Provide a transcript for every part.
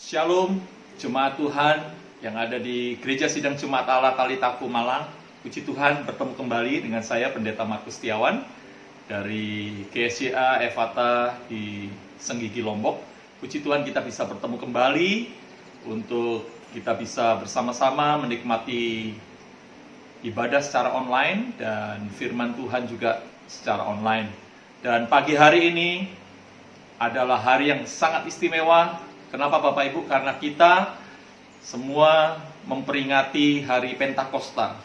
Shalom, jemaat Tuhan yang ada di Gereja Sidang Jemaat Allah Talitaku Malang. Puji Tuhan, bertemu kembali dengan saya Pendeta Markus Setiawan dari GSCA Efata di Senggigi Lombok. Puji Tuhan kita bisa bertemu kembali untuk kita bisa bersama-sama menikmati ibadah secara online dan firman Tuhan juga secara online. Dan pagi hari ini adalah hari yang sangat istimewa. Kenapa Bapak Ibu? Karena kita semua memperingati hari Pentakosta,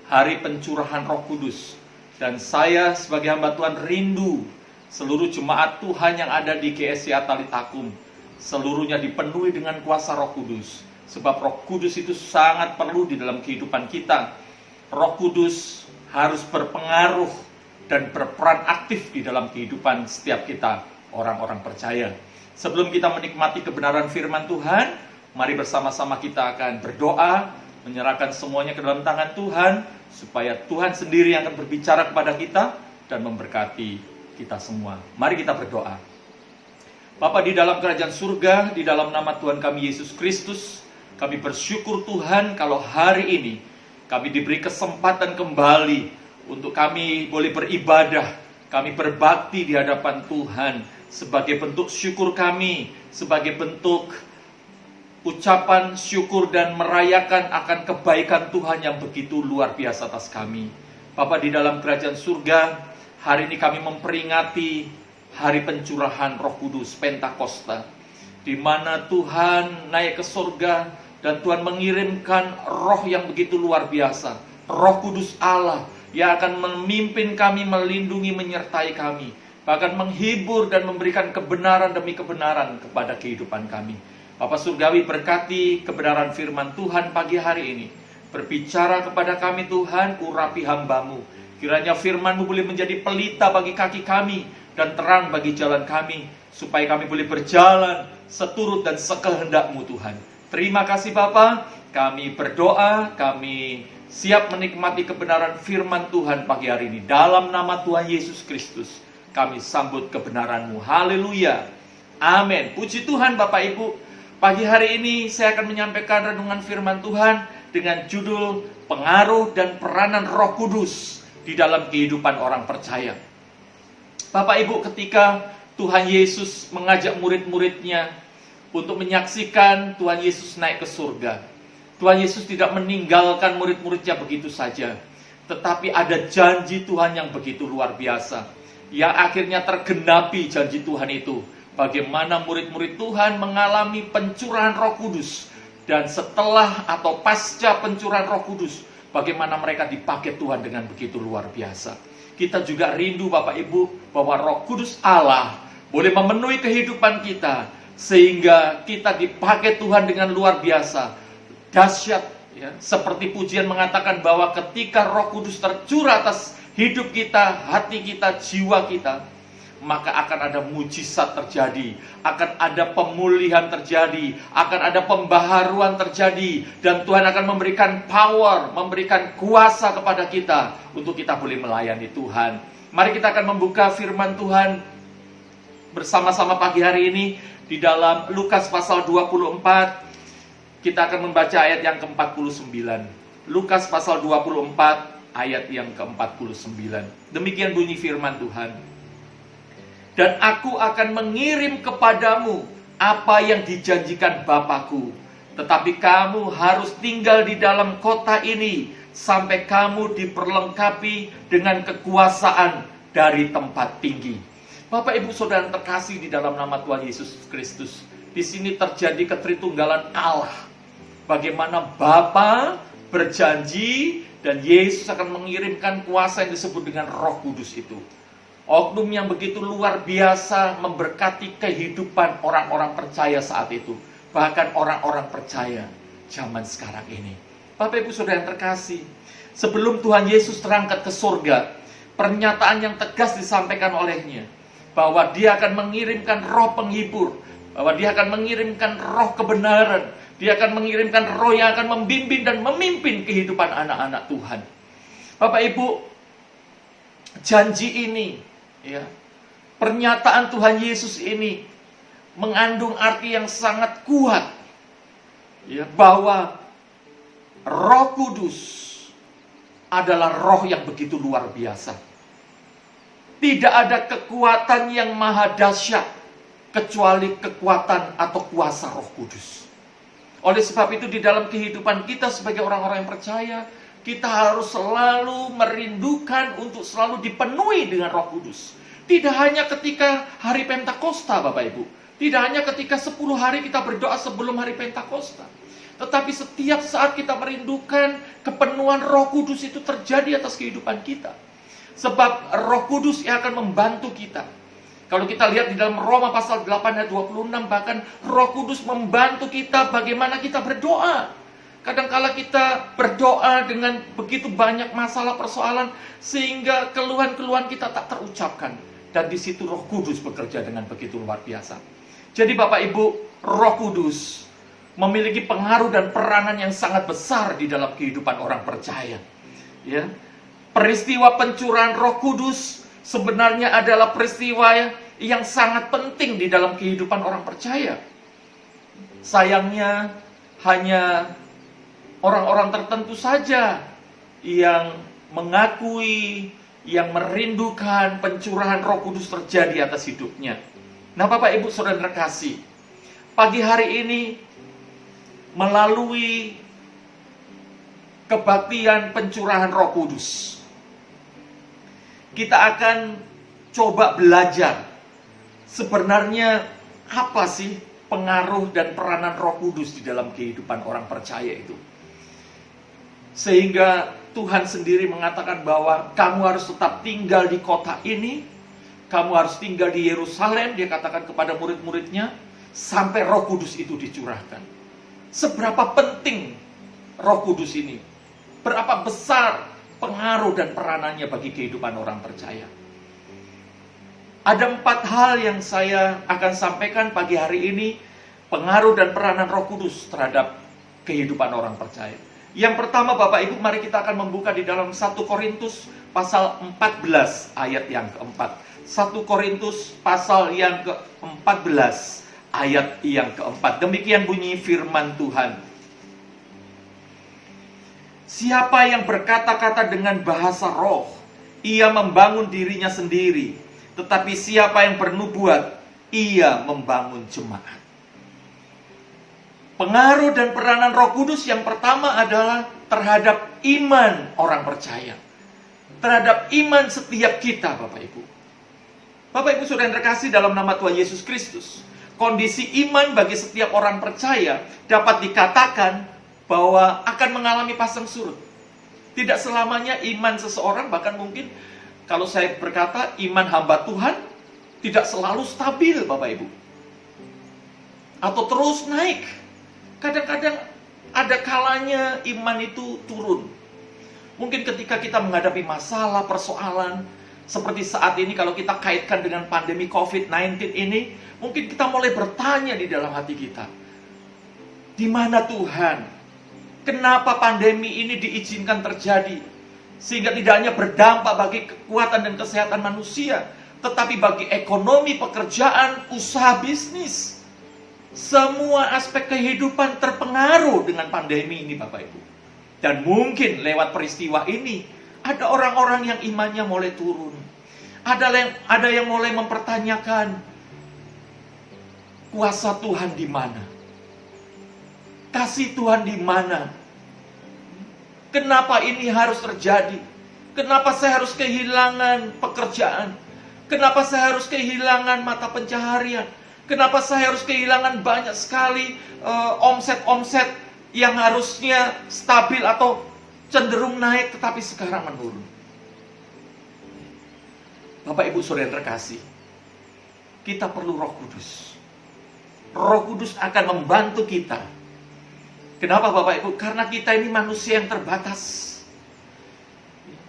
hari pencurahan Roh Kudus. Dan saya sebagai hamba Tuhan rindu seluruh jemaat Tuhan yang ada di GSCA Talitakum seluruhnya dipenuhi dengan kuasa Roh Kudus. Sebab Roh Kudus itu sangat perlu di dalam kehidupan kita. Roh Kudus harus berpengaruh dan berperan aktif di dalam kehidupan setiap kita, orang-orang percaya. Sebelum kita menikmati kebenaran firman Tuhan, mari bersama-sama kita akan berdoa, menyerahkan semuanya ke dalam tangan Tuhan, supaya Tuhan sendiri yang akan berbicara kepada kita dan memberkati kita semua. Mari kita berdoa. Bapa di dalam kerajaan surga, di dalam nama Tuhan kami Yesus Kristus, kami bersyukur Tuhan kalau hari ini kami diberi kesempatan kembali untuk kami boleh beribadah, kami berbakti di hadapan Tuhan, sebagai bentuk syukur kami, sebagai bentuk ucapan syukur dan merayakan akan kebaikan Tuhan yang begitu luar biasa atas kami. Bapa di dalam kerajaan surga, hari ini kami memperingati hari pencurahan Roh Kudus, Pentakosta, di mana Tuhan naik ke surga dan Tuhan mengirimkan roh yang begitu luar biasa, Roh Kudus Allah yang akan memimpin kami, melindungi, menyertai kami, bahkan menghibur dan memberikan kebenaran demi kebenaran kepada kehidupan kami. Bapa Surgawi, berkati kebenaran firman Tuhan pagi hari ini. Berbicara kepada kami Tuhan, urapi hamba-Mu. Kiranya firman-Mu boleh menjadi pelita bagi kaki kami dan terang bagi jalan kami, supaya kami boleh berjalan seturut dan sekehendak-Mu Tuhan. Terima kasih Bapa, kami berdoa, kami siap menikmati kebenaran firman Tuhan pagi hari ini. Dalam nama Tuhan Yesus Kristus, kami sambut kebenaran-Mu. Haleluya. Amin. Puji Tuhan Bapak Ibu. Pagi hari ini saya akan menyampaikan renungan firman Tuhan dengan judul pengaruh dan peranan Roh Kudus di dalam kehidupan orang percaya. Bapak Ibu, ketika Tuhan Yesus mengajak murid-muridnya untuk menyaksikan Tuhan Yesus naik ke surga, Tuhan Yesus tidak meninggalkan murid-muridnya begitu saja, tetapi ada janji Tuhan yang begitu luar biasa, yang akhirnya tergenapi janji Tuhan itu. Bagaimana murid-murid Tuhan mengalami pencurahan Roh Kudus, dan setelah atau pasca pencurahan Roh Kudus, bagaimana mereka dipakai Tuhan dengan begitu luar biasa. Kita juga rindu Bapak Ibu bahwa Roh Kudus Allah boleh memenuhi kehidupan kita, sehingga kita dipakai Tuhan dengan luar biasa, dahsyat ya. Seperti pujian mengatakan bahwa ketika Roh Kudus tercurah atas hidup kita, hati kita, jiwa kita, maka akan ada mujizat terjadi, akan ada pemulihan terjadi, akan ada pembaharuan terjadi, dan Tuhan akan memberikan power, memberikan kuasa kepada kita untuk kita boleh melayani Tuhan. Mari kita akan membuka firman Tuhan bersama-sama pagi hari ini di dalam Lukas pasal 24. Kita akan membaca ayat yang ke-49. Lukas pasal 24 ayat yang ke-49. Demikian bunyi firman Tuhan. Dan aku akan mengirim kepadamu apa yang dijanjikan Bapakku, tetapi kamu harus tinggal di dalam kota ini sampai kamu diperlengkapi dengan kekuasaan dari tempat tinggi. Bapak Ibu Saudara terkasih di dalam nama Tuhan Yesus Kristus, di sini terjadi ketritunggalan Allah. Bagaimana Bapa berjanji dan Yesus akan mengirimkan kuasa yang disebut dengan Roh Kudus itu. Oknum yang begitu luar biasa memberkati kehidupan orang-orang percaya saat itu. Bahkan orang-orang percaya zaman sekarang ini. Bapak Ibu Saudara yang terkasih, sebelum Tuhan Yesus terangkat ke surga, pernyataan yang tegas disampaikan olehnya, bahwa Dia akan mengirimkan roh penghibur, bahwa Dia akan mengirimkan roh kebenaran, Dia akan mengirimkan roh yang akan membimbing dan memimpin kehidupan anak-anak Tuhan. Bapak Ibu, janji ini, ya, pernyataan Tuhan Yesus ini mengandung arti yang sangat kuat ya, bahwa Roh Kudus adalah roh yang begitu luar biasa. Tidak ada kekuatan yang maha dahsyat kecuali kekuatan atau kuasa Roh Kudus. Oleh sebab itu di dalam kehidupan kita sebagai orang-orang yang percaya, kita harus selalu merindukan untuk selalu dipenuhi dengan Roh Kudus. Tidak hanya ketika hari Pentakosta, Bapak Ibu. Tidak hanya ketika 10 hari kita berdoa sebelum hari Pentakosta. Tetapi setiap saat kita merindukan kepenuhan Roh Kudus itu terjadi atas kehidupan kita. Sebab Roh Kudus yang akan membantu kita. Kalau kita lihat di dalam Roma pasal 8 ayat 26, bahkan Roh Kudus membantu kita bagaimana kita berdoa. Kadangkala kita berdoa dengan begitu banyak masalah persoalan sehingga keluhan-keluhan kita tak terucapkan. Dan di situ Roh Kudus bekerja dengan begitu luar biasa. Jadi Bapak Ibu, Roh Kudus memiliki pengaruh dan peranan yang sangat besar di dalam kehidupan orang percaya. Ya. Peristiwa pencurahan Roh Kudus sebenarnya adalah peristiwa yang sangat penting di dalam kehidupan orang percaya. Sayangnya hanya orang-orang tertentu saja yang mengakui, yang merindukan pencurahan Roh Kudus terjadi atas hidupnya. Nah, Bapak Ibu Saudara kasih, pagi hari ini melalui kebaktian pencurahan Roh Kudus, kita akan coba belajar sebenarnya apa sih pengaruh dan peranan Roh Kudus di dalam kehidupan orang percaya itu. Sehingga Tuhan sendiri mengatakan bahwa kamu harus tetap tinggal di kota ini, kamu harus tinggal di Yerusalem, dia katakan kepada murid-muridnya, sampai Roh Kudus itu dicurahkan. Seberapa penting Roh Kudus ini? Berapa besar pengaruh dan peranannya bagi kehidupan orang percaya? Ada 4 hal yang saya akan sampaikan pagi hari ini, pengaruh dan peranan Roh Kudus terhadap kehidupan orang percaya. Yang pertama Bapak Ibu, mari kita akan membuka di dalam 1 Korintus pasal 14 ayat yang keempat. 1 Korintus pasal yang ke-14 ayat yang keempat. Demikian bunyi firman Tuhan. Siapa yang berkata-kata dengan bahasa roh, ia membangun dirinya sendiri. Tetapi siapa yang bernubuat, ia membangun jemaat. Pengaruh dan peranan Roh Kudus yang pertama adalah terhadap iman orang percaya. Terhadap iman setiap kita, Bapak Ibu. Bapak Ibu Saudara yang terkasih dalam nama Tuhan Yesus Kristus, kondisi iman bagi setiap orang percaya dapat dikatakan bahwa akan mengalami pasang surut. Tidak selamanya iman seseorang, bahkan mungkin kalau saya berkata iman hamba Tuhan tidak selalu stabil, Bapak Ibu. Atau terus naik. Kadang-kadang ada kalanya iman itu turun. Mungkin ketika kita menghadapi masalah, persoalan, seperti saat ini kalau kita kaitkan dengan pandemi COVID-19 ini, mungkin kita mulai bertanya di dalam hati kita, di mana Tuhan? Kenapa pandemi ini diizinkan terjadi? Sehingga tidak hanya berdampak bagi kekuatan dan kesehatan manusia, tetapi bagi ekonomi, pekerjaan, usaha bisnis. Semua aspek kehidupan terpengaruh dengan pandemi ini, Bapak Ibu. Dan mungkin lewat peristiwa ini, ada orang-orang yang imannya mulai turun. Ada yang mulai mempertanyakan, kuasa Tuhan di mana? Kasih Tuhan di mana? Kenapa ini harus terjadi? Kenapa saya harus kehilangan pekerjaan? Kenapa saya harus kehilangan mata pencaharian? Kenapa saya harus kehilangan banyak sekali omset-omset yang harusnya stabil atau cenderung naik tetapi sekarang menurun? Bapak Ibu Saudara terkasih, kita perlu Roh Kudus. Roh Kudus akan membantu kita. Kenapa Bapak Ibu? Karena kita ini manusia yang terbatas.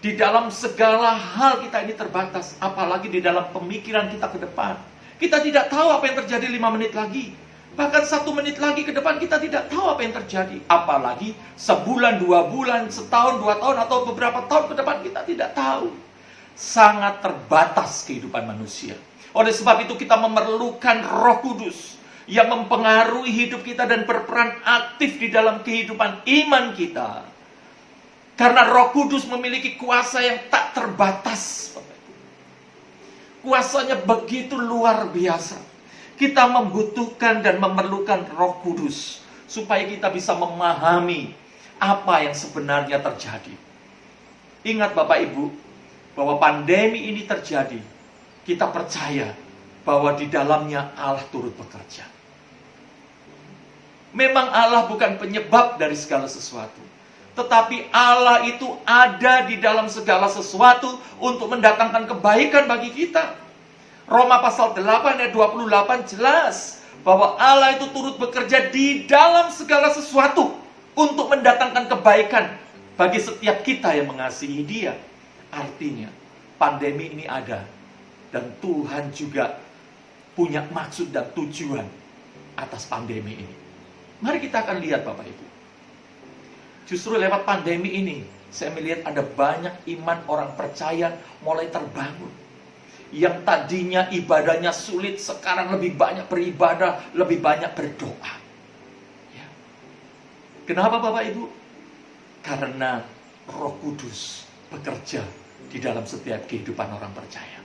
Di dalam segala hal kita ini terbatas, apalagi di dalam pemikiran kita ke depan. Kita tidak tahu apa yang terjadi 5 menit lagi. Bahkan 1 menit lagi ke depan kita tidak tahu apa yang terjadi. Apalagi sebulan, 2 bulan, setahun, 2 tahun, atau beberapa tahun ke depan kita tidak tahu. Sangat terbatas kehidupan manusia. Oleh sebab itu kita memerlukan Roh Kudus yang mempengaruhi hidup kita dan berperan aktif di dalam kehidupan iman kita. Karena Roh Kudus memiliki kuasa yang tak terbatas. Kuasanya begitu luar biasa. Kita membutuhkan dan memerlukan Roh Kudus supaya kita bisa memahami apa yang sebenarnya terjadi. Ingat Bapak Ibu, bahwa pandemi ini terjadi, kita percaya bahwa di dalamnya Allah turut bekerja. Memang Allah bukan penyebab dari segala sesuatu, tetapi Allah itu ada di dalam segala sesuatu untuk mendatangkan kebaikan bagi kita. Roma pasal 8 ayat 28 jelas bahwa Allah itu turut bekerja di dalam segala sesuatu untuk mendatangkan kebaikan bagi setiap kita yang mengasihi Dia. Artinya, pandemi ini ada dan Tuhan juga punya maksud dan tujuan atas pandemi ini. Mari kita akan lihat Bapak Ibu. Justru lewat pandemi ini, saya melihat ada banyak iman orang percaya mulai terbangun. Yang tadinya ibadahnya sulit, sekarang lebih banyak beribadah, lebih banyak berdoa. Ya. Kenapa Bapak Ibu? Karena Roh Kudus bekerja di dalam setiap kehidupan orang percaya.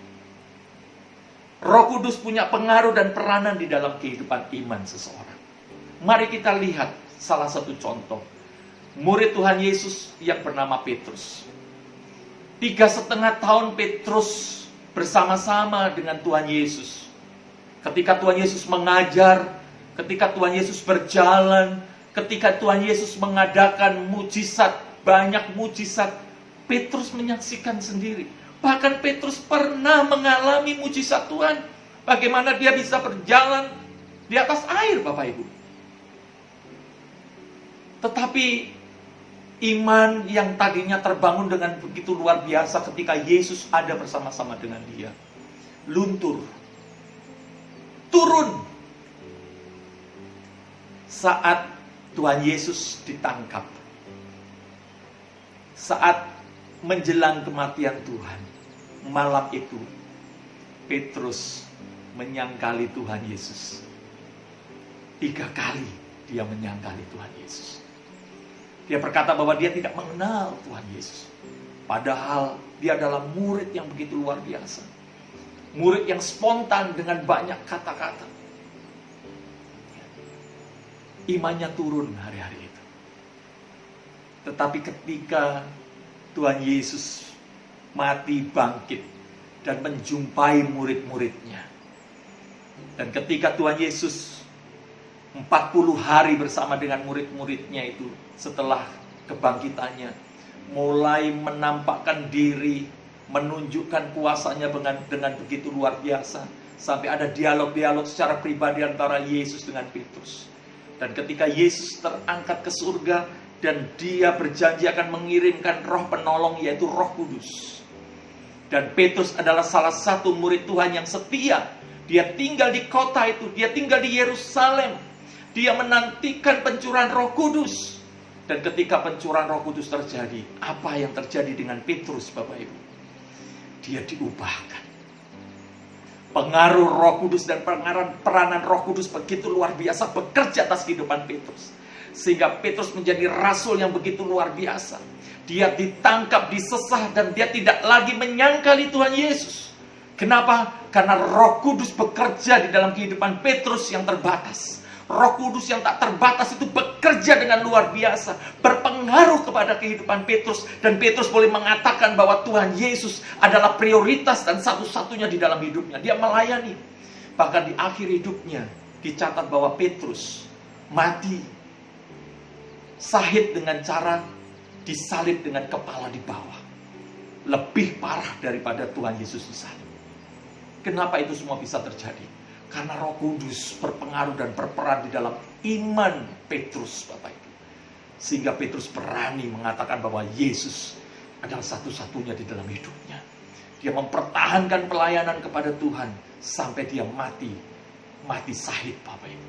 Roh Kudus punya pengaruh dan peranan di dalam kehidupan iman seseorang. Mari kita lihat salah satu contoh. Murid Tuhan Yesus yang bernama Petrus. 3,5 tahun Petrus bersama-sama dengan Tuhan Yesus. Ketika Tuhan Yesus mengajar, ketika Tuhan Yesus berjalan, ketika Tuhan Yesus mengadakan mujizat, banyak mujizat, Petrus menyaksikan sendiri. Bahkan Petrus pernah mengalami mujizat Tuhan. Bagaimana dia bisa berjalan di atas air, Bapak Ibu. Tetapi iman yang tadinya terbangun dengan begitu luar biasa ketika Yesus ada bersama-sama dengan dia, luntur, turun saat Tuhan Yesus ditangkap, saat menjelang kematian Tuhan. Malam itu Petrus menyangkali Tuhan Yesus. 3 kali dia menyangkali Tuhan Yesus. Dia berkata bahwa dia tidak mengenal Tuhan Yesus. Padahal dia adalah murid yang begitu luar biasa. Murid yang spontan dengan banyak kata-kata. Imannya turun hari-hari itu. Tetapi ketika Tuhan Yesus mati bangkit dan menjumpai murid-muridnya. Dan ketika Tuhan Yesus 40 hari bersama dengan murid-muridnya itu, setelah kebangkitannya, mulai menampakkan diri, menunjukkan kuasanya dengan begitu luar biasa. Sampai ada dialog-dialog secara pribadi antara Yesus dengan Petrus. Dan ketika Yesus terangkat ke surga, dan dia berjanji akan mengirimkan roh penolong, yaitu Roh Kudus. Dan Petrus adalah salah satu murid Tuhan yang setia. Dia tinggal di kota itu, dia tinggal di Yerusalem. Dia menantikan pencurahan Roh Kudus. Dan ketika pencurahan Roh Kudus terjadi, apa yang terjadi dengan Petrus, Bapak Ibu? Dia diubahkan. Pengaruh Roh Kudus dan peranan Roh Kudus begitu luar biasa bekerja atas kehidupan Petrus. Sehingga Petrus menjadi rasul yang begitu luar biasa. Dia ditangkap, disesah, dan dia tidak lagi menyangkali Tuhan Yesus. Kenapa? Karena Roh Kudus bekerja di dalam kehidupan Petrus yang terbatas. Roh Kudus yang tak terbatas itu bekerja dengan luar biasa, berpengaruh kepada kehidupan Petrus, dan Petrus boleh mengatakan bahwa Tuhan Yesus adalah prioritas dan satu-satunya di dalam hidupnya. Dia melayani. Bahkan di akhir hidupnya dicatat bahwa Petrus mati sahid dengan cara disalib dengan kepala di bawah. Lebih parah daripada Tuhan Yesus disalib. Kenapa itu semua bisa terjadi? Karena Roh Kudus berpengaruh dan berperan di dalam iman Petrus, Bapak Ibu. Sehingga Petrus berani mengatakan bahwa Yesus adalah satu-satunya di dalam hidupnya. Dia mempertahankan pelayanan kepada Tuhan sampai dia mati sahid, Bapak Ibu.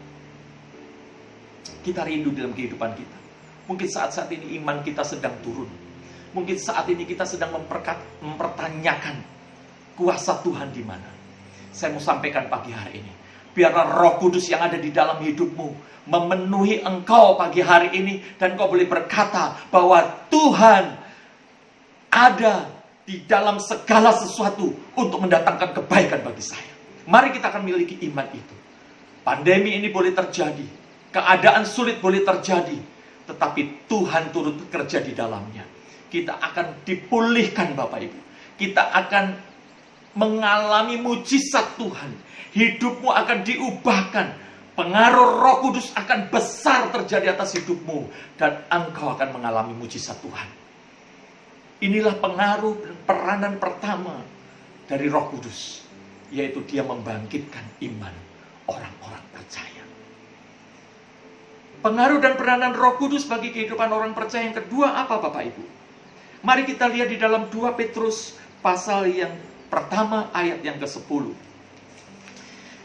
Kita rindu dalam kehidupan kita. Mungkin saat-saat ini iman kita sedang turun. Mungkin saat ini kita sedang mempertanyakan kuasa Tuhan di mana. Saya mau sampaikan pagi hari ini, Biarlah Roh Kudus yang ada di dalam hidupmu memenuhi engkau pagi hari ini. Dan kau boleh berkata bahwa Tuhan ada di dalam segala sesuatu untuk mendatangkan kebaikan bagi saya. Mari kita akan miliki iman itu. Pandemi ini boleh terjadi, keadaan sulit boleh terjadi, tetapi Tuhan turut bekerja di dalamnya. Kita akan dipulihkan Bapak Ibu. Kita akan mengalami mujizat Tuhan. Hidupmu akan diubahkan. Pengaruh Roh Kudus akan besar terjadi atas hidupmu. Dan engkau akan mengalami mujizat Tuhan. Inilah pengaruh dan peranan pertama dari Roh Kudus. Yaitu dia membangkitkan iman orang-orang percaya. Pengaruh dan peranan Roh Kudus bagi kehidupan orang percaya yang kedua apa Bapak Ibu? Mari kita lihat di dalam 2 Petrus pasal yang pertama ayat yang ke-10.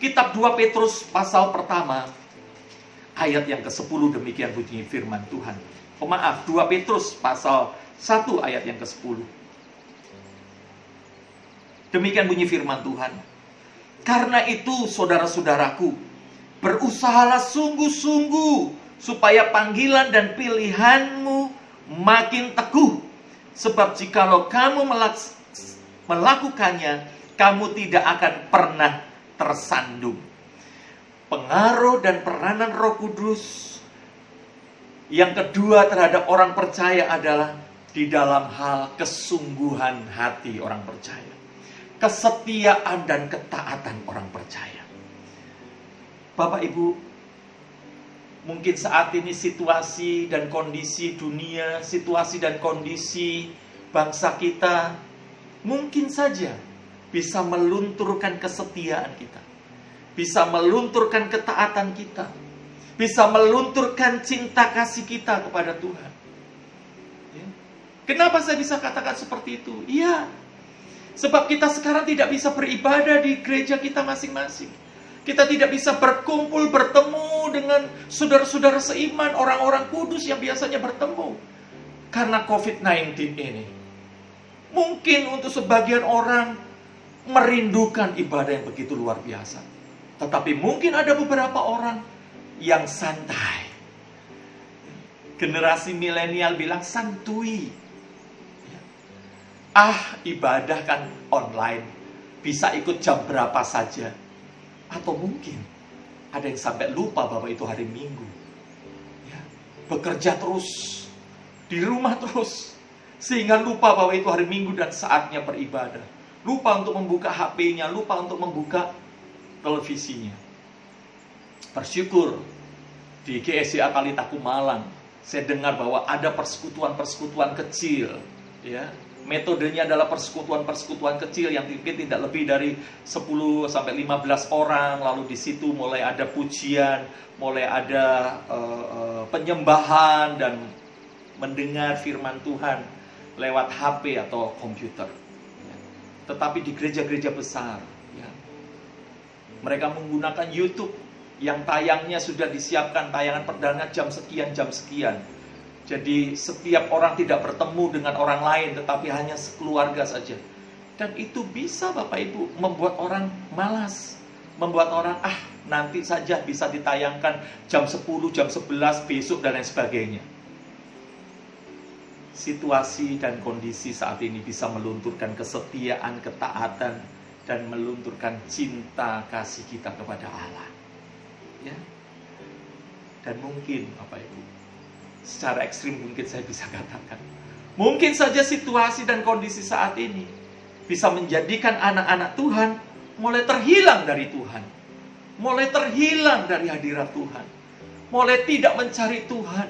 Kitab 2 Petrus pasal pertama ayat yang ke-10 demikian bunyi firman Tuhan. 2 Petrus pasal 1 ayat yang ke-10. Demikian bunyi firman Tuhan. Karena itu saudara-saudaraku, berusahalah sungguh-sungguh supaya panggilan dan pilihanmu makin teguh. Sebab jikalau kamu melakukannya, kamu tidak akan pernah tersandung. Pengaruh dan peranan Roh Kudus yang kedua terhadap orang percaya adalah di dalam hal kesungguhan hati orang percaya. Kesetiaan dan ketaatan orang percaya. Bapak Ibu, mungkin saat ini situasi dan kondisi dunia, situasi dan kondisi bangsa kita mungkin saja bisa melunturkan kesetiaan kita. Bisa melunturkan ketaatan kita. Bisa melunturkan cinta kasih kita kepada Tuhan. Ya. Kenapa saya bisa katakan seperti itu? Iya. Sebab kita sekarang tidak bisa beribadah di gereja kita masing-masing. Kita tidak bisa berkumpul, bertemu dengan saudara-saudara seiman, orang-orang kudus yang biasanya bertemu. Karena COVID-19 ini. Mungkin untuk sebagian orang merindukan ibadah yang begitu luar biasa. Tetapi mungkin ada beberapa orang yang santai. Generasi milenial bilang santuy. Ibadah kan online, bisa ikut jam berapa saja. Atau mungkin ada yang sampai lupa bahwa itu hari Minggu. Ya, bekerja terus, di rumah terus, sehingga lupa bahwa itu hari Minggu dan saatnya beribadah. Lupa untuk membuka HP-nya, lupa untuk membuka televisinya. Bersyukur di GSCA Talitaku Malang, saya dengar bahwa ada persekutuan-persekutuan kecil, ya. Metodenya adalah persekutuan-persekutuan kecil yang mungkin tidak lebih dari 10 sampai 15 orang. Lalu di situ mulai ada pujian, mulai ada penyembahan dan mendengar firman Tuhan lewat HP atau komputer. Tetapi di gereja-gereja besar, ya, mereka menggunakan YouTube yang tayangnya sudah disiapkan, tayangan perdana jam sekian. Jadi setiap orang tidak bertemu dengan orang lain, tetapi hanya sekeluarga saja. Dan itu bisa Bapak Ibu membuat orang malas. Membuat orang, nanti saja bisa ditayangkan jam 10, jam 11, besok dan lain sebagainya. Situasi dan kondisi saat ini bisa melunturkan kesetiaan, ketaatan, dan melunturkan cinta kasih kita kepada Allah. Ya. Dan mungkin Bapak Ibu, secara ekstrim mungkin saya bisa katakan, mungkin saja situasi dan kondisi saat ini bisa menjadikan anak-anak Tuhan mulai terhilang dari Tuhan, mulai terhilang dari hadirat Tuhan, mulai tidak mencari Tuhan,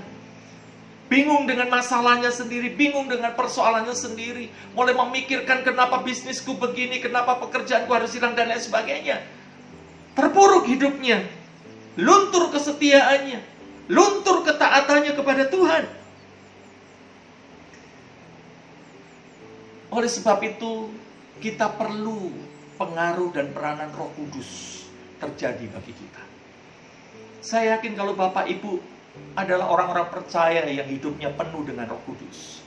bingung dengan masalahnya sendiri, bingung dengan persoalannya sendiri, mulai memikirkan kenapa bisnisku begini, kenapa pekerjaanku harus hilang dan lain sebagainya. Terpuruk hidupnya, luntur kesetiaannya, luntur ketaatannya kepada Tuhan. Oleh sebab itu, kita perlu pengaruh dan peranan Roh Kudus terjadi bagi kita. Saya yakin kalau Bapak Ibu adalah orang-orang percaya yang hidupnya penuh dengan Roh Kudus,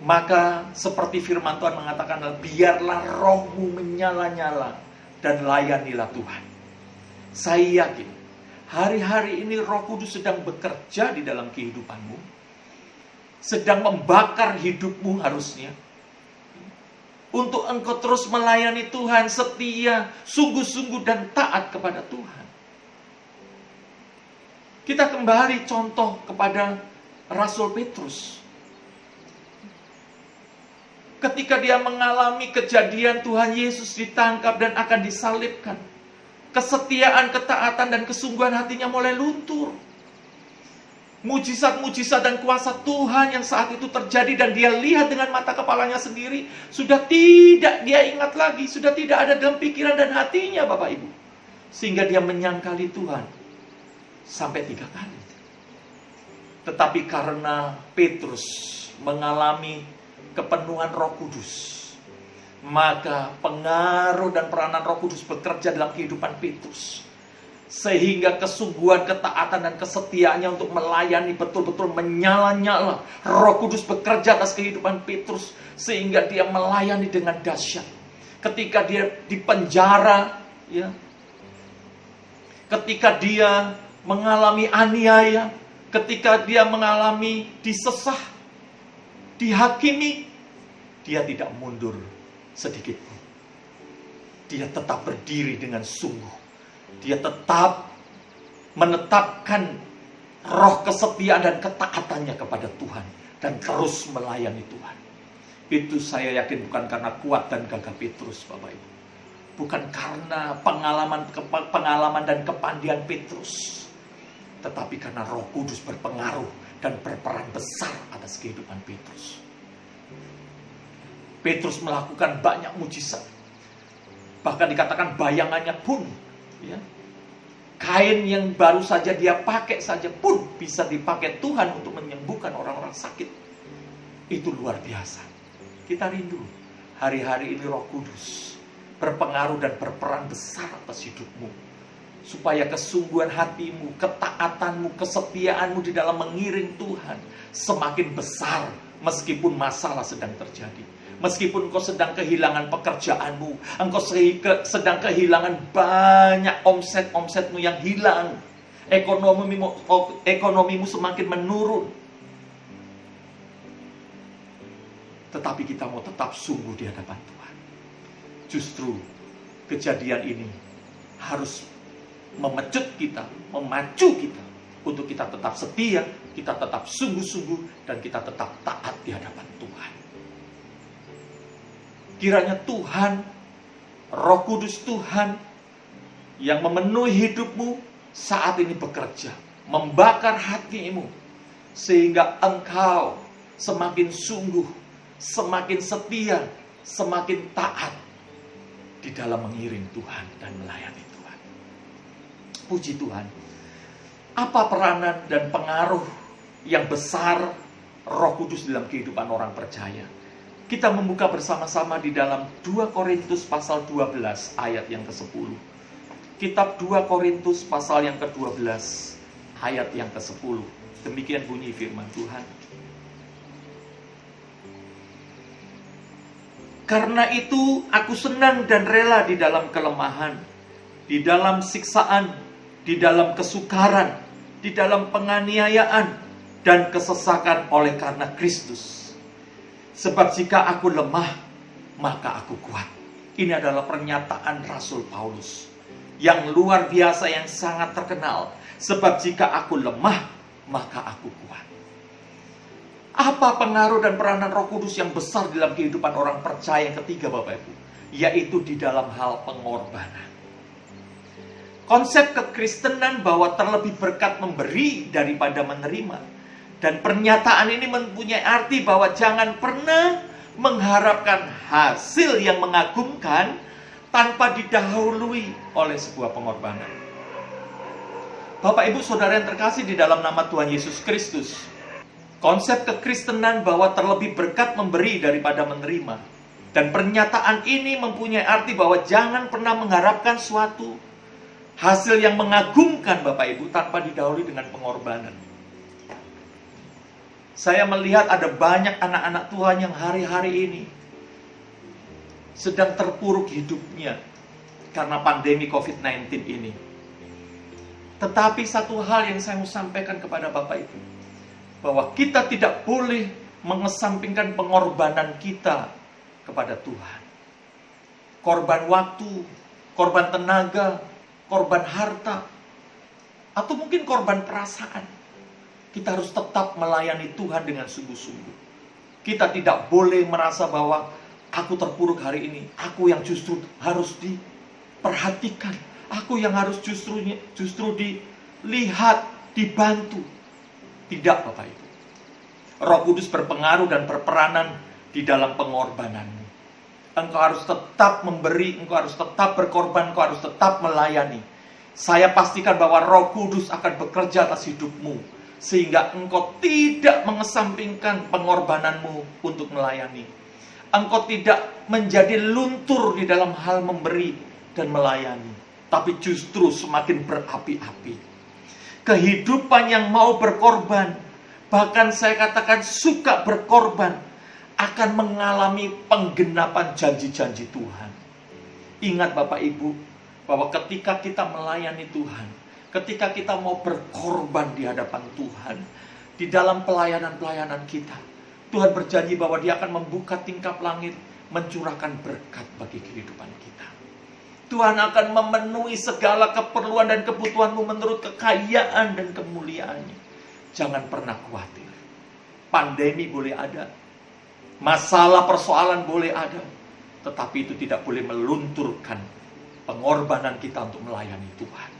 maka seperti firman Tuhan mengatakan, biarlah rohmu menyala-nyala dan layanilah Tuhan. Saya yakin hari-hari ini Roh Kudus sedang bekerja di dalam kehidupanmu, sedang membakar hidupmu harusnya, untuk engkau terus melayani Tuhan, setia, sungguh-sungguh dan taat kepada Tuhan. Kita kembali contoh kepada Rasul Petrus. Ketika dia mengalami kejadian Tuhan Yesus ditangkap dan akan disalibkan, kesetiaan, ketaatan, dan kesungguhan hatinya mulai luntur. Mujizat-mujizat dan kuasa Tuhan yang saat itu terjadi dan dia lihat dengan mata kepalanya sendiri, sudah tidak dia ingat lagi, sudah tidak ada dalam pikiran dan hatinya, Bapak Ibu. Sehingga dia menyangkali Tuhan sampai 3 kali. Tetapi karena Petrus mengalami kepenuhan Roh Kudus, maka pengaruh dan peranan Roh Kudus bekerja dalam kehidupan Petrus. Sehingga kesungguhan, ketaatan, dan kesetiaannya untuk melayani betul-betul menyala-nyala. Roh Kudus bekerja atas kehidupan Petrus, sehingga dia melayani dengan dahsyat. Ketika dia di penjara, ya, ketika dia mengalami aniaya, ketika dia mengalami disesah, dihakimi, dia tidak mundur sedikit pun. Dia tetap berdiri dengan sungguh. Dia tetap menetapkan roh kesetiaan dan ketaatannya kepada Tuhan, dan terus melayani Tuhan. Itu saya yakin bukan karena kuat dan gagah Petrus, Bapak Ibu. Bukan karena pengalaman dan kepandian Petrus, tetapi karena Roh Kudus berpengaruh dan berperan besar atas kehidupan Petrus. Petrus melakukan banyak mujizat. Bahkan dikatakan bayangannya pun, ya, kain yang baru saja dia pakai saja pun bisa dipakai Tuhan untuk menyembuhkan orang-orang sakit. Itu luar biasa. Kita rindu hari-hari ini Roh Kudus berpengaruh dan berperan besar atas hidupmu, supaya kesungguhan hatimu, ketaatanmu, kesetiaanmu di dalam mengiring Tuhan semakin besar meskipun masalah sedang terjadi. Meskipun engkau sedang kehilangan pekerjaanmu, engkau sedang kehilangan banyak omsetmu yang hilang, ekonomimu semakin menurun. Tetapi kita mau tetap sungguh di hadapan Tuhan. Justru kejadian ini harus memecut kita, memacu kita untuk kita tetap setia, kita tetap sungguh-sungguh, dan kita tetap taat di hadapan Tuhan. Kiranya Tuhan, Roh Kudus Tuhan yang memenuhi hidupmu saat ini bekerja, membakar hatimu, sehingga engkau semakin sungguh, semakin setia, semakin taat di dalam mengiring Tuhan dan melayani Tuhan. Puji Tuhan. Apa peranan dan pengaruh yang besar Roh Kudus dalam kehidupan orang percaya? Kita membuka bersama-sama di dalam 2 Korintus pasal 12 ayat yang ke-10. Kitab 2 Korintus pasal yang ke-12 ayat yang ke-10. Demikian bunyi firman Tuhan. Karena itu aku senang dan rela di dalam kelemahan, di dalam siksaan, di dalam kesukaran, di dalam penganiayaan, dan kesesakan oleh karena Kristus. Sebab jika aku lemah, maka aku kuat. Ini adalah pernyataan Rasul Paulus yang luar biasa, yang sangat terkenal. Sebab jika aku lemah, maka aku kuat. Apa pengaruh dan peranan Roh Kudus yang besar dalam kehidupan orang percaya yang ketiga, Bapak Ibu? Yaitu di dalam hal pengorbanan. Konsep kekristenan bahwa terlebih berkat memberi daripada menerima. Dan pernyataan ini mempunyai arti bahwa jangan pernah mengharapkan hasil yang mengagumkan tanpa didahului oleh sebuah pengorbanan. Bapak Ibu Saudara yang terkasih di dalam nama Tuhan Yesus Kristus, konsep kekristenan bahwa terlebih berkat memberi daripada menerima. Dan pernyataan ini mempunyai arti bahwa jangan pernah mengharapkan suatu hasil yang mengagumkan, Bapak Ibu, tanpa didahului dengan pengorbanan. Saya melihat ada banyak anak-anak Tuhan yang hari-hari ini sedang terpuruk hidupnya karena pandemi COVID-19 ini. Tetapi satu hal yang saya mau sampaikan kepada Bapak Ibu, bahwa kita tidak boleh mengesampingkan pengorbanan kita kepada Tuhan. Korban waktu, korban tenaga, korban harta, atau mungkin korban perasaan. Kita harus tetap melayani Tuhan dengan sungguh-sungguh. Kita tidak boleh merasa bahwa aku terpuruk hari ini, aku yang justru harus diperhatikan, aku yang harus justru dilihat, dibantu. Tidak, Bapak Ibu. Roh Kudus berpengaruh dan berperanan di dalam pengorbananmu. Engkau harus tetap memberi, engkau harus tetap berkorban, engkau harus tetap melayani. Saya pastikan bahwa Roh Kudus akan bekerja atas hidupmu, sehingga engkau tidak mengesampingkan pengorbananmu untuk melayani. Engkau tidak menjadi luntur di dalam hal memberi dan melayani, tapi justru semakin berapi-api. Kehidupan yang mau berkorban, bahkan saya katakan suka berkorban, akan mengalami penggenapan janji-janji Tuhan. Ingat Bapak Ibu, bahwa ketika kita melayani Tuhan, ketika kita mau berkorban di hadapan Tuhan, di dalam pelayanan-pelayanan kita, Tuhan berjanji bahwa Dia akan membuka tingkap langit, mencurahkan berkat bagi kehidupan kita. Tuhan akan memenuhi segala keperluan dan kebutuhanmu menurut kekayaan dan kemuliaannya. Jangan pernah khawatir. Pandemi boleh ada, masalah persoalan boleh ada, tetapi itu tidak boleh melunturkan pengorbanan kita untuk melayani Tuhan.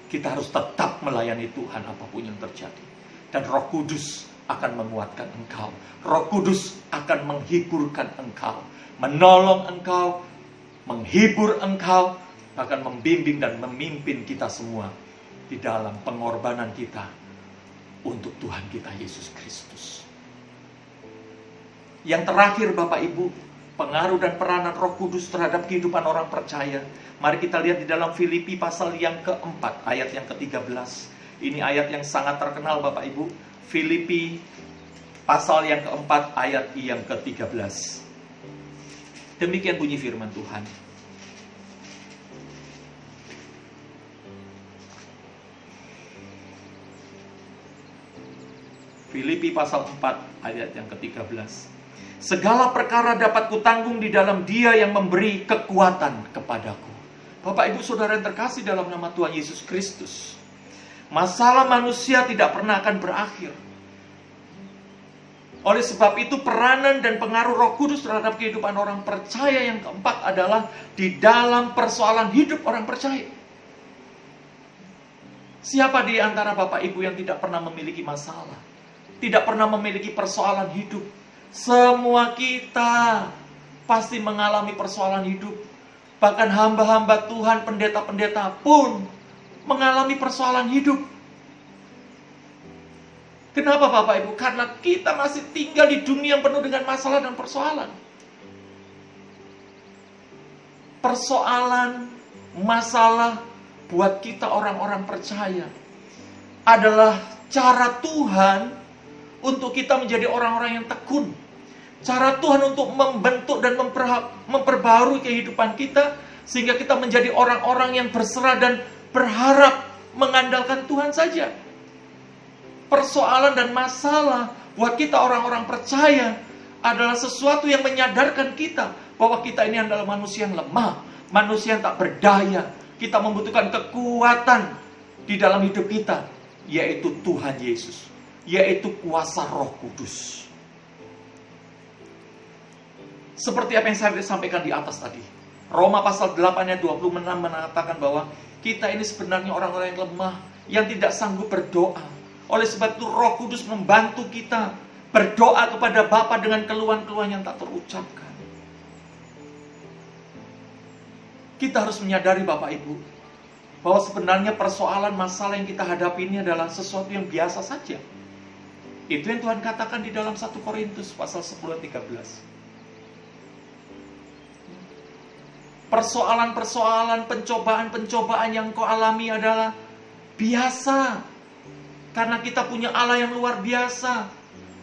Kita harus tetap melayani Tuhan apapun yang terjadi. Dan Roh Kudus akan menguatkan engkau. Roh Kudus akan menghiburkan engkau, menolong engkau, menghibur engkau, bahkan membimbing dan memimpin kita semua di dalam pengorbanan kita untuk Tuhan kita Yesus Kristus. Yang terakhir Bapak Ibu, pengaruh dan peranan Roh Kudus terhadap kehidupan orang percaya. Mari kita lihat di dalam Filipi pasal yang keempat, ayat yang ke-13. Ini ayat yang sangat terkenal Bapak Ibu. Filipi pasal yang keempat, ayat yang ke-13. Demikian bunyi firman Tuhan. Filipi pasal 4, ayat yang ke-13. Segala perkara dapat kutanggung di dalam Dia yang memberi kekuatan kepadaku. Bapak Ibu Saudara yang terkasih dalam nama Tuhan Yesus Kristus, masalah manusia tidak pernah akan berakhir. Oleh sebab itu peranan dan pengaruh Roh Kudus terhadap kehidupan orang percaya yang keempat adalah di dalam persoalan hidup orang percaya. Siapa di antara Bapak Ibu yang tidak pernah memiliki masalah, tidak pernah memiliki persoalan hidup? Semua kita pasti mengalami persoalan hidup. Bahkan hamba-hamba Tuhan, pendeta-pendeta pun mengalami persoalan hidup. Kenapa Bapak Ibu? Karena kita masih tinggal di dunia yang penuh dengan masalah dan persoalan. Persoalan, masalah buat kita orang-orang percaya adalah cara Tuhan untuk kita menjadi orang-orang yang tekun. Cara Tuhan untuk membentuk dan memperbarui kehidupan kita, sehingga kita menjadi orang-orang yang berserah dan berharap mengandalkan Tuhan saja. Persoalan dan masalah buat kita orang-orang percaya adalah sesuatu yang menyadarkan kita bahwa kita ini adalah manusia yang lemah, manusia yang tak berdaya. Kita membutuhkan kekuatan di dalam hidup kita, yaitu Tuhan Yesus, yaitu kuasa Roh Kudus. Seperti apa yang saya sampaikan di atas tadi. Roma pasal 8 ayat 26 mengatakan bahwa kita ini sebenarnya orang-orang yang lemah, yang tidak sanggup berdoa. Oleh sebab itu Roh Kudus membantu kita berdoa kepada Bapa dengan keluhan-keluhan yang tak terucapkan. Kita harus menyadari Bapak Ibu, bahwa sebenarnya persoalan masalah yang kita hadapi ini adalah sesuatu yang biasa saja. Itu yang Tuhan katakan di dalam 1 Korintus pasal 10 ayat 13. Persoalan-persoalan, pencobaan-pencobaan yang kau alami adalah biasa. Karena kita punya Allah yang luar biasa,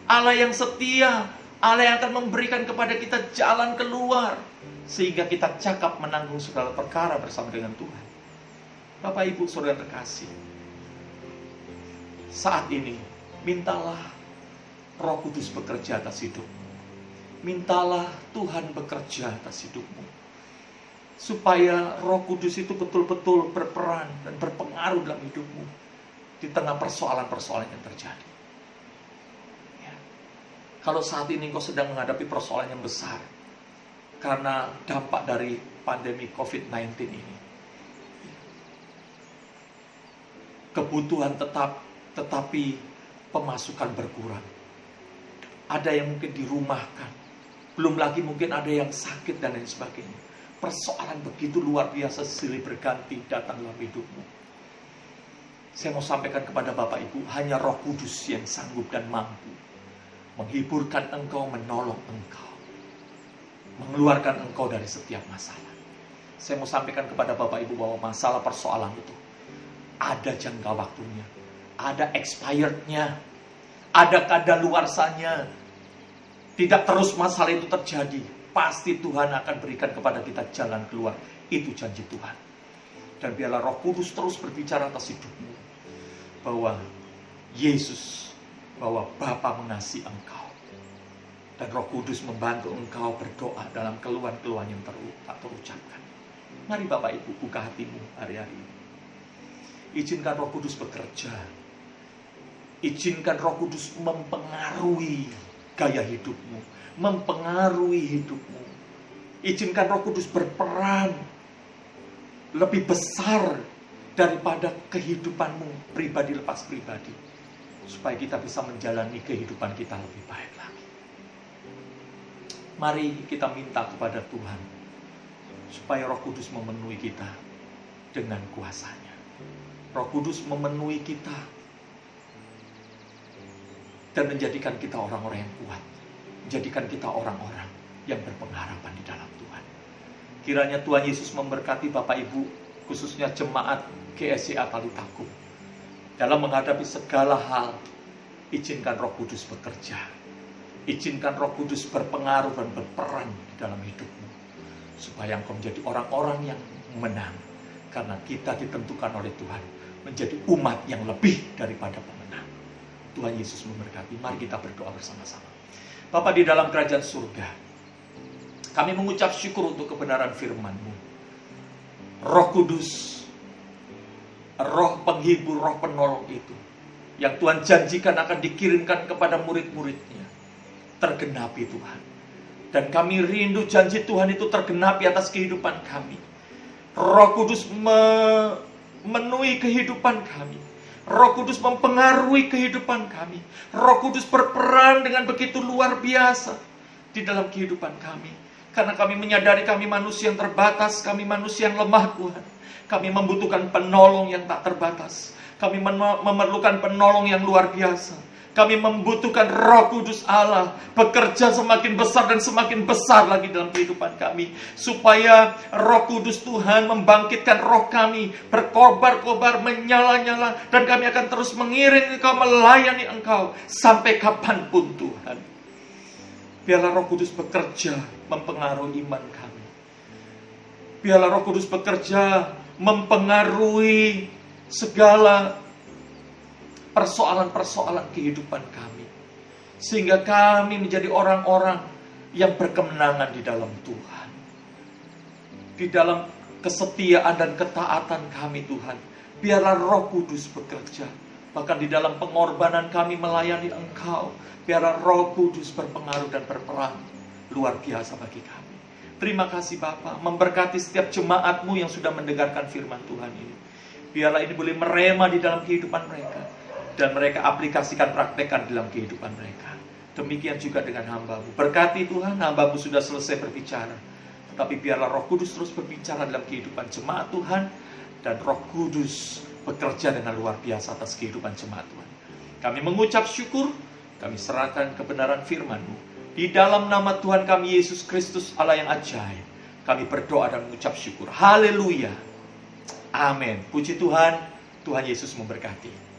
Allah yang setia, Allah yang akan memberikan kepada kita jalan keluar, sehingga kita cakap menanggung segala perkara bersama dengan Tuhan. Bapak Ibu Saudara terkasih, saat ini, mintalah Roh Kudus bekerja atas hidupmu. Mintalah Tuhan bekerja atas hidupmu. Supaya Roh Kudus itu betul-betul berperan dan berpengaruh dalam hidupmu. Di tengah persoalan-persoalan yang terjadi. Ya. Kalau saat ini engkau sedang menghadapi persoalan yang besar. Karena dampak dari pandemi COVID-19 ini. Kebutuhan tetapi pemasukan berkurang. Ada yang mungkin dirumahkan. Belum lagi mungkin ada yang sakit dan lain sebagainya. Persoalan begitu luar biasa silih berganti datang dalam hidupmu. Saya mau sampaikan kepada Bapak Ibu, hanya Roh Kudus yang sanggup dan mampu menghiburkan engkau, menolong engkau, mengeluarkan engkau dari setiap masalah. Saya mau sampaikan kepada Bapak Ibu bahwa masalah persoalan itu ada jangka waktunya, ada expirednya, ada kadaluarsanya. Tidak terus masalah itu terjadi. Pasti Tuhan akan berikan kepada kita jalan keluar. Itu janji Tuhan. Dan biarlah Roh Kudus terus berbicara atas hidupmu. Bahwa Yesus, bahwa Bapa mengasihi engkau. Dan Roh Kudus membantu engkau berdoa dalam keluhan-keluhan yang tak terucapkan. Mari Bapak Ibu buka hatimu hari-hari ini. Izinkan Roh Kudus bekerja. Izinkan Roh Kudus mempengaruhi gaya hidupmu, mempengaruhi hidupmu. Izinkan Roh Kudus berperan lebih besar daripada kehidupanmu pribadi lepas pribadi, supaya kita bisa menjalani kehidupan kita lebih baik lagi. Mari kita minta kepada Tuhan supaya Roh Kudus memenuhi kita dengan kuasa-Nya. Roh Kudus memenuhi kita dan menjadikan kita orang-orang yang kuat. Menjadikan kita orang-orang yang berpengharapan di dalam Tuhan. Kiranya Tuhan Yesus memberkati Bapak Ibu, khususnya jemaat GSCA Talitakum. Dalam menghadapi segala hal, izinkan Roh Kudus bekerja. Izinkan Roh Kudus berpengaruh dan berperan di dalam hidupmu. Supaya engkau menjadi orang-orang yang menang. Karena kita ditentukan oleh Tuhan menjadi umat yang lebih daripada pemenang. Tuhan Yesus memberkati. Mari kita berdoa bersama-sama. Bapa di dalam kerajaan surga, kami mengucap syukur untuk kebenaran firman-Mu. Roh Kudus, Roh penghibur, Roh penolong itu, yang Tuhan janjikan akan dikirimkan kepada murid-murid-Nya, tergenapi Tuhan. Dan kami rindu janji Tuhan itu tergenapi atas kehidupan kami. Roh Kudus memenuhi kehidupan kami. Roh Kudus mempengaruhi kehidupan kami. Roh Kudus berperan dengan begitu luar biasa di dalam kehidupan kami. Karena kami menyadari kami manusia yang terbatas, kami manusia yang lemah Tuhan. Kami membutuhkan penolong yang tak terbatas. Kami memerlukan penolong yang luar biasa. Kami membutuhkan Roh Kudus Allah bekerja semakin besar dan semakin besar lagi dalam kehidupan kami. Supaya Roh Kudus Tuhan membangkitkan roh kami, berkobar-kobar, menyala-nyala. Dan kami akan terus mengiring Engkau, melayani Engkau sampai kapanpun Tuhan. Biarlah Roh Kudus bekerja mempengaruhi iman kami. Biarlah Roh Kudus bekerja mempengaruhi segala persoalan-persoalan kehidupan kami. Sehingga kami menjadi orang-orang yang berkemenangan di dalam Tuhan. Di dalam kesetiaan dan ketaatan kami Tuhan. Biarlah Roh Kudus bekerja. Bahkan di dalam pengorbanan kami melayani Engkau. Biarlah Roh Kudus berpengaruh dan berperan luar biasa bagi kami. Terima kasih Bapa, memberkati setiap jemaat-Mu yang sudah mendengarkan firman Tuhan ini. Biarlah ini boleh merema di dalam kehidupan mereka. Dan mereka aplikasikan, praktekkan dalam kehidupan mereka. Demikian juga dengan hamba-Mu. Berkati Tuhan, hamba-Mu sudah selesai berbicara. Tetapi biarlah Roh Kudus terus berbicara dalam kehidupan jemaat Tuhan. Dan Roh Kudus bekerja dengan luar biasa atas kehidupan jemaat Tuhan. Kami mengucap syukur, kami serahkan kebenaran firman-Mu. Di dalam nama Tuhan kami Yesus Kristus Allah yang ajaib. Kami berdoa dan mengucap syukur. Haleluya. Amin. Puji Tuhan, Tuhan Yesus memberkati.